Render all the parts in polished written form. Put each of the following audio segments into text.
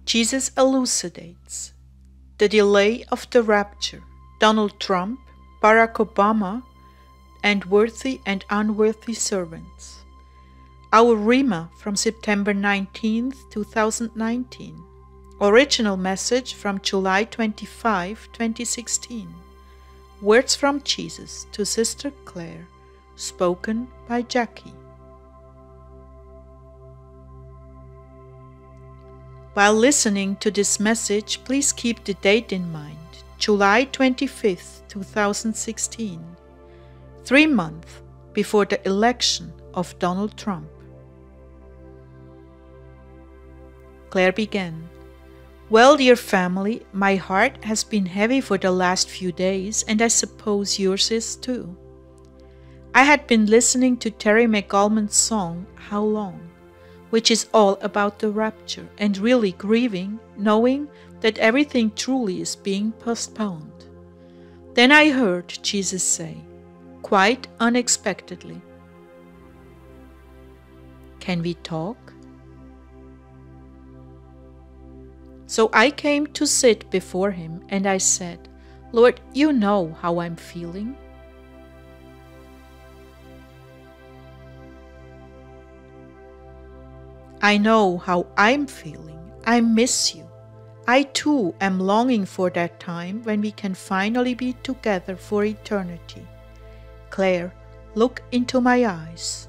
Jesus elucidates the delay of the rapture, Donald Trump, Barack Obama, and worthy and unworthy servants. Our Rima from September 19th, 2019. Original message from July 25, 2016. Words from Jesus to Sister Clare, spoken by Jackie. While listening to this message, please keep the date in mind, July 25th, 2016, 3 months before the election of Donald Trump. Clare began. Well, dear family, my heart has been heavy for the last few days, and I suppose yours is too. I had been listening to Terry MacAlmon's song, How Long?, which is all about the rapture, and really grieving, knowing that everything truly is being postponed. Then I heard Jesus say, quite unexpectedly, "Can we talk?" So I came to sit before him, and I said, "Lord, you know how I'm feeling." I know how I'm feeling. I miss you. I too am longing for that time when we can finally be together for eternity. Clare, look into my eyes.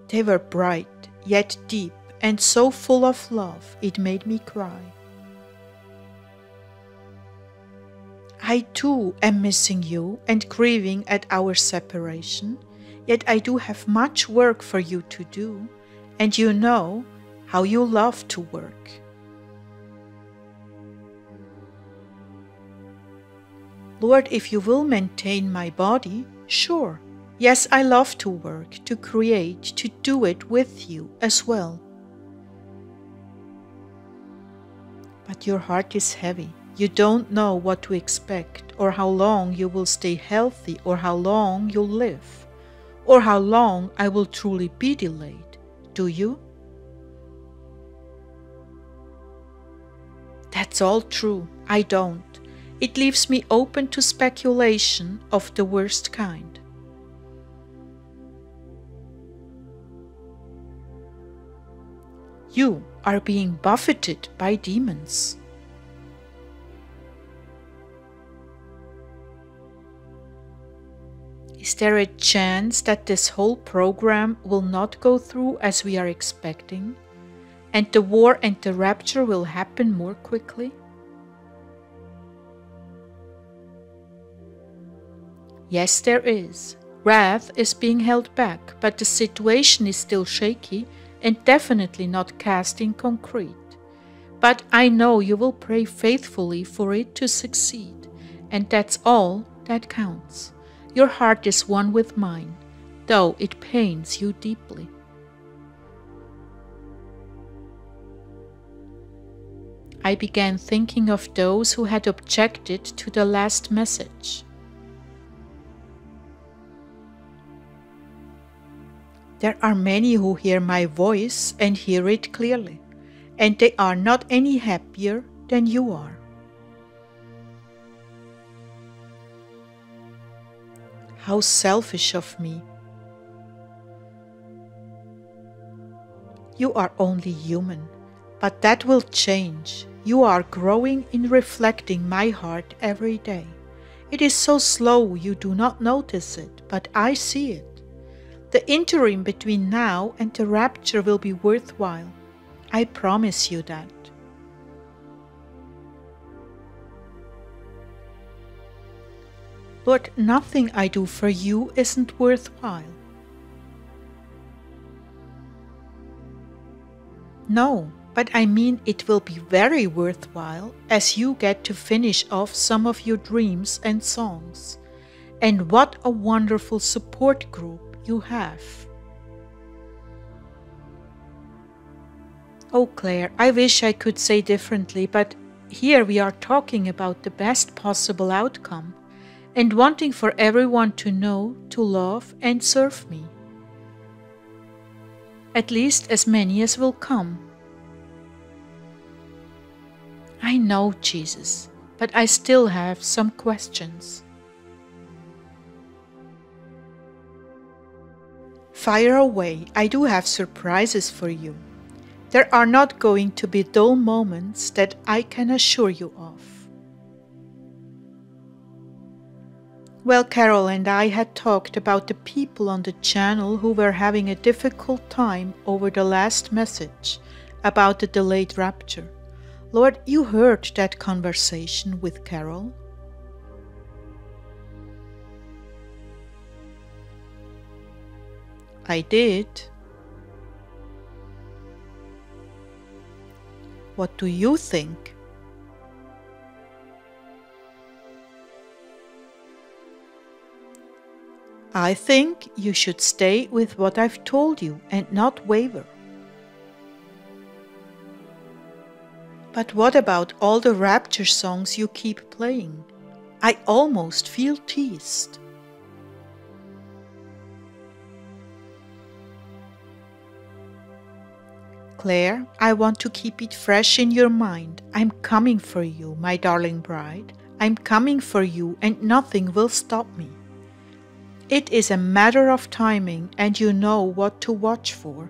They were bright, yet deep, and so full of love it made me cry. I too am missing you and grieving at our separation. Yet I do have much work for you to do, and you know how you love to work. Lord, if you will maintain my body, sure. Yes, I love to work, to create, to do it with you as well. But your heart is heavy. You don't know what to expect, or how long you will stay healthy, or how long you'll live, or how long I will truly be delayed, do you? That's all true, I don't. It leaves me open to speculation of the worst kind. You are being buffeted by demons. Is there a chance that this whole program will not go through as we are expecting, and the war and the rapture will happen more quickly? Yes, there is. Wrath is being held back, but the situation is still shaky and definitely not cast in concrete. But I know you will pray faithfully for it to succeed, and that's all that counts. Your heart is one with mine, though it pains you deeply. I began thinking of those who had objected to the last message. There are many who hear my voice and hear it clearly, and they are not any happier than you are. How selfish of me. You are only human, but that will change. You are growing in reflecting my heart every day. It is so slow you do not notice it, but I see it. The interim between now and the rapture will be worthwhile. I promise you that. Lord, nothing I do for you isn't worthwhile. No, but I mean it will be very worthwhile as you get to finish off some of your dreams and songs. And what a wonderful support group you have. Oh, Clare, I wish I could say differently, but here we are talking about the best possible outcome and wanting for everyone to know, to love and serve me. At least as many as will come. I know, Jesus, but I still have some questions. Fire away, I do have surprises for you. There are not going to be dull moments, that I can assure you of. Well, Carol and I had talked about the people on the channel who were having a difficult time over the last message about the delayed rapture. Lord, you heard that conversation with Carol? I did. What do you think? I think you should stay with what I've told you and not waver. But what about all the Rapture songs you keep playing? I almost feel teased. Claire, I want to keep it fresh in your mind. I'm coming for you, my darling bride. I'm coming for you, and nothing will stop me. It is a matter of timing, and you know what to watch for.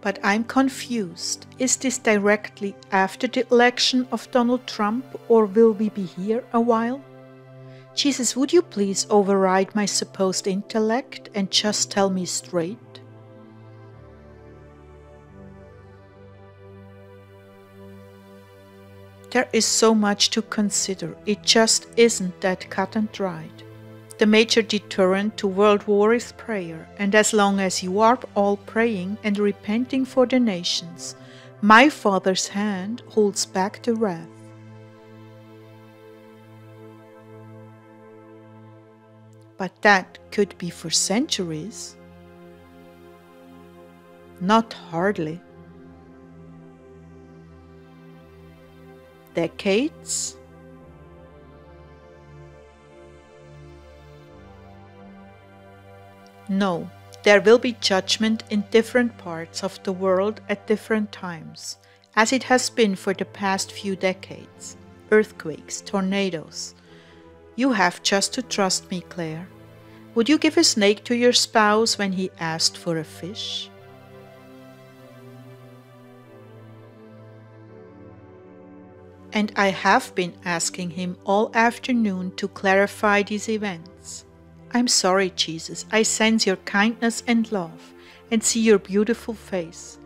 But I'm confused. Is this directly after the election of Donald Trump, or will we be here a while? Jesus, would you please override my supposed intellect and just tell me straight? There is so much to consider. It just isn't that cut and dried. The major deterrent to world war is prayer, and as long as you are all praying and repenting for the nations, my Father's hand holds back the wrath. But that could be for centuries. Not hardly. Decades? No, there will be judgment in different parts of the world at different times, as it has been for the past few decades. Earthquakes, tornadoes. You have just to trust me, Claire. Would you give a snake to your spouse when he asked for a fish? And I have been asking him all afternoon to clarify these events. I'm sorry, Jesus, I sense your kindness and love and see your beautiful face,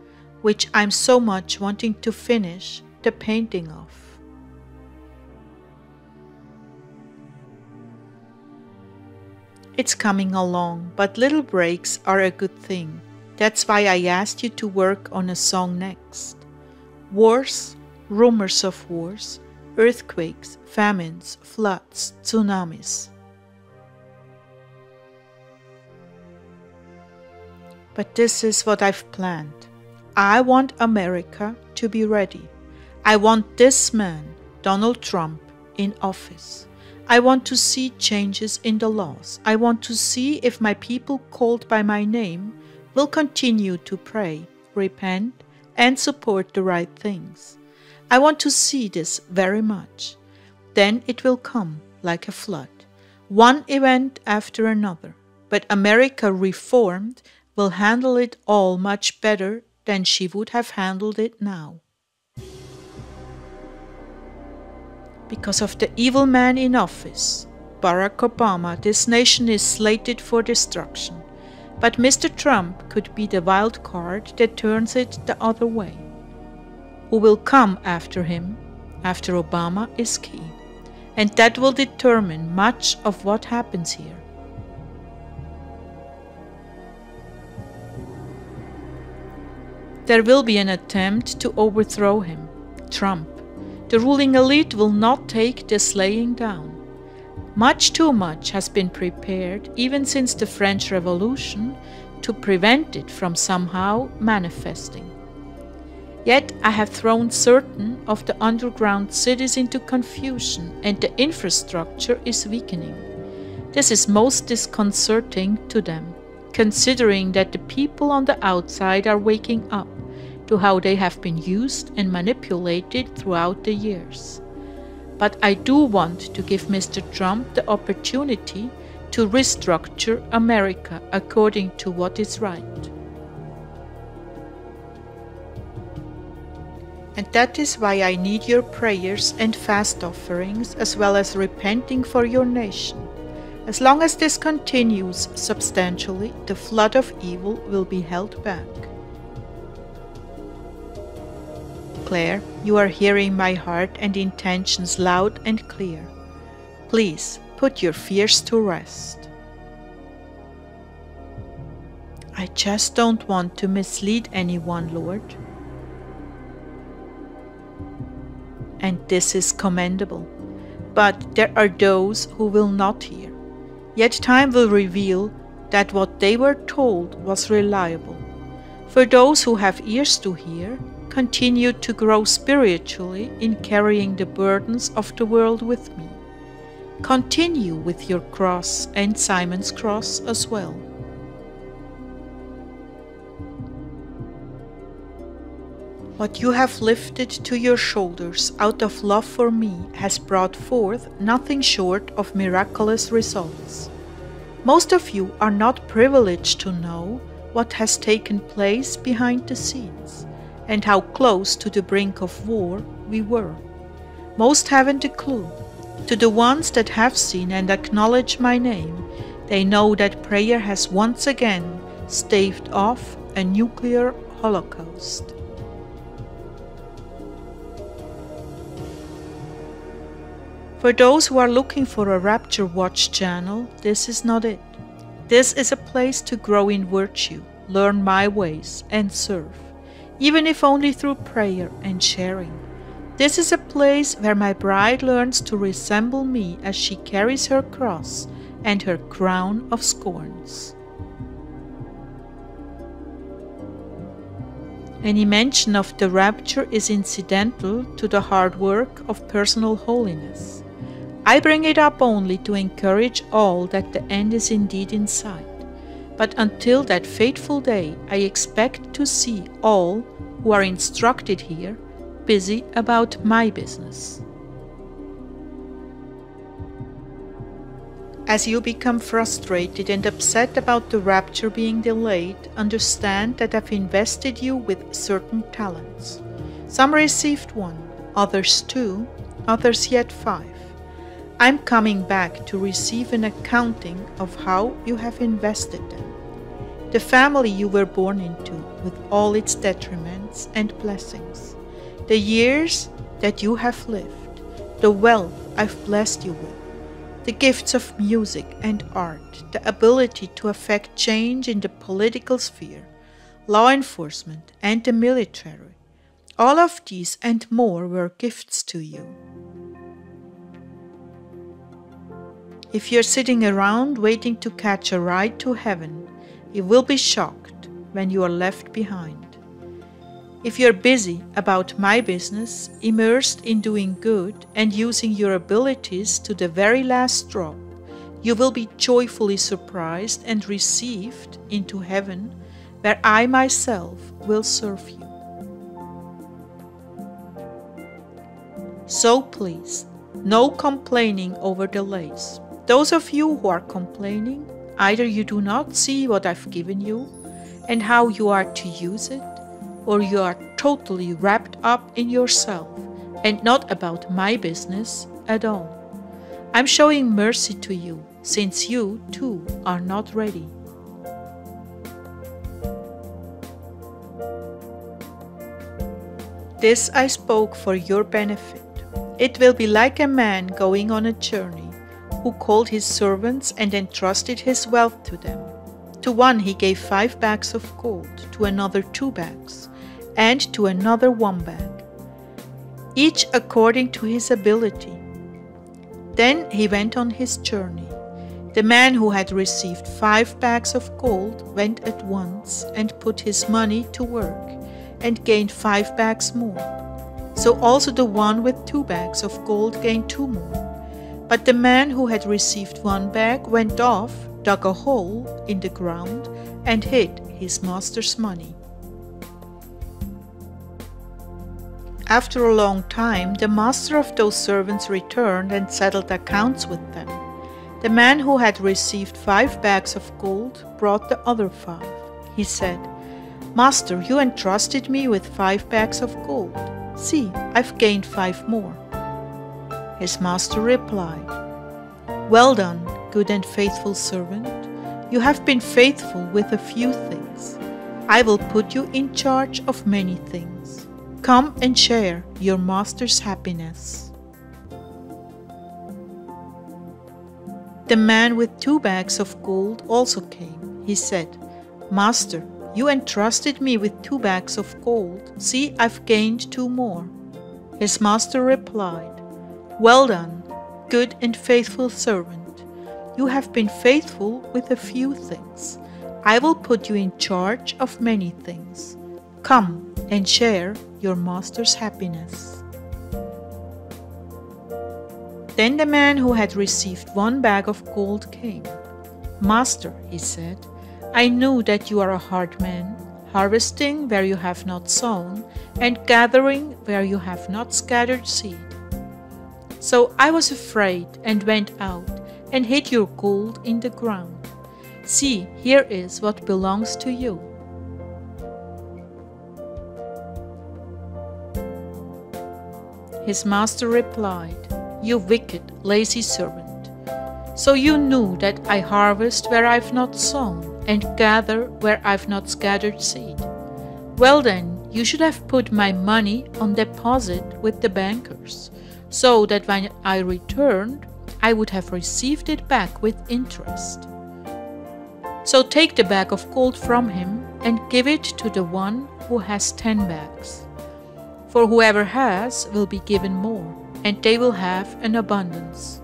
which I'm so much wanting to finish the painting of. It's coming along, but little breaks are a good thing. That's why I asked you to work on a song next. Wars, rumors of wars, earthquakes, famines, floods, tsunamis. But this is what I've planned. I want America to be ready. I want this man, Donald Trump, in office. I want to see changes in the laws. I want to see if my people called by my name will continue to pray, repent, and support the right things. I want to see this very much. Then it will come like a flood, one event after another. But America reformed will handle it all much better than she would have handled it now. Because of the evil man in office, Barack Obama, this nation is slated for destruction. But Mr. Trump could be the wild card that turns it the other way. Who will come after him, after Obama, is key. And that will determine much of what happens here. There will be an attempt to overthrow him, Trump. The ruling elite will not take this laying down. Much too much has been prepared, even since the French Revolution, to prevent it from somehow manifesting. Yet I have thrown certain of the underground cities into confusion, and the infrastructure is weakening. This is most disconcerting to them, considering that the people on the outside are waking up to how they have been used and manipulated throughout the years. But I do want to give Mr. Trump the opportunity to restructure America according to what is right. And that is why I need your prayers and fast offerings, as well as repenting for your nation. As long as this continues substantially, the flood of evil will be held back. Clare, you are hearing my heart and intentions loud and clear. Please put your fears to rest. I just don't want to mislead anyone, Lord. And this is commendable. But there are those who will not hear. Yet time will reveal that what they were told was reliable. For those who have ears to hear, continue to grow spiritually in carrying the burdens of the world with me. Continue with your cross and Simon's cross as well. What you have lifted to your shoulders out of love for me has brought forth nothing short of miraculous results. Most of you are not privileged to know what has taken place behind the scenes and how close to the brink of war we were. Most haven't a clue. To the ones that have seen and acknowledge my name, they know that prayer has once again staved off a nuclear holocaust. For those who are looking for a Rapture Watch channel, this is not it. This is a place to grow in virtue, learn my ways, and serve, even if only through prayer and sharing. This is a place where my bride learns to resemble me as she carries her cross and her crown of scorns. Any mention of the rapture is incidental to the hard work of personal holiness. I bring it up only to encourage all that the end is indeed in sight. But until that fateful day, I expect to see all who are instructed here busy about my business. As you become frustrated and upset about the rapture being delayed, understand that I've invested you with certain talents. Some received 1, others 2, others yet 5. I'm coming back to receive an accounting of how you have invested them. The family you were born into, with all its detriments and blessings. The years that you have lived, the wealth I've blessed you with, the gifts of music and art, the ability to affect change in the political sphere, law enforcement, and the military. All of these and more were gifts to you. If you're sitting around waiting to catch a ride to heaven, you will be shocked when you are left behind. If you're busy about my business, immersed in doing good and using your abilities to the very last drop, you will be joyfully surprised and received into heaven, where I myself will serve you. So please, no complaining over delays. Those of you who are complaining, either you do not see what I've given you and how you are to use it, or you are totally wrapped up in yourself and not about my business at all. I'm showing mercy to you, since you, too, are not ready. This I spoke for your benefit. It will be like a man going on a journey, who called his servants and entrusted his wealth to them. To one he gave 5 bags of gold, to another 2 bags, and to another 1 bag, each according to his ability. Then he went on his journey. The man who had received 5 bags of gold went at once and put his money to work, and gained 5 bags more. So also the one with 2 bags of gold gained 2 more. But the man who had received 1 bag went off, dug a hole in the ground, and hid his master's money. After a long time, the master of those servants returned and settled accounts with them. The man who had received 5 bags of gold brought the other 5. He said, "Master, you entrusted me with 5 bags of gold. See, I've gained 5 more." His master replied, "Well done, good and faithful servant. You have been faithful with a few things. I will put you in charge of many things. Come and share your master's happiness." The man with 2 bags of gold also came. He said, "Master, you entrusted me with 2 bags of gold. See, I've gained 2 more." His master replied, "Well done, good and faithful servant. You have been faithful with a few things. I will put you in charge of many things. Come and share your master's happiness." Then the man who had received 1 bag of gold came. "Master," he said, "I knew that you are a hard man, harvesting where you have not sown, and gathering where you have not scattered seed. So I was afraid and went out and hid your gold in the ground. See, here is what belongs to you." His master replied, "You wicked, lazy servant. So you knew that I harvest where I've not sown and gather where I've not scattered seed. Well then, you should have put my money on deposit with the bankers, so that when I returned, I would have received it back with interest. So take the bag of gold from him and give it to the one who has 10 bags. For whoever has will be given more, and they will have an abundance.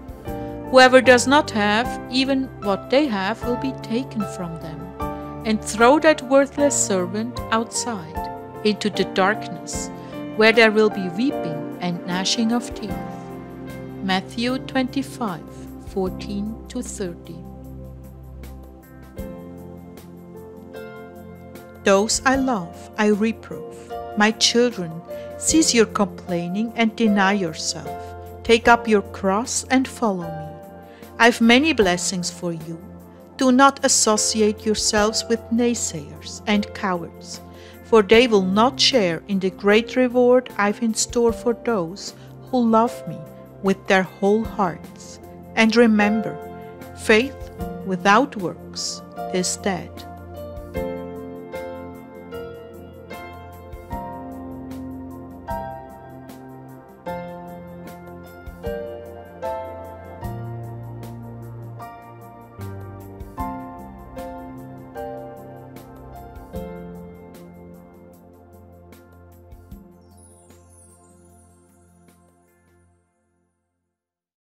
Whoever does not have, even what they have will be taken from them. And throw that worthless servant outside, into the darkness, where there will be weeping and gnashing of teeth." Matthew 25:14-30. Those I love, I reprove. My children, cease your complaining and deny yourself. Take up your cross and follow me. I've many blessings for you. Do not associate yourselves with naysayers and cowards, for they will not share in the great reward I've in store for those who love me with their whole hearts. And remember, faith without works is dead.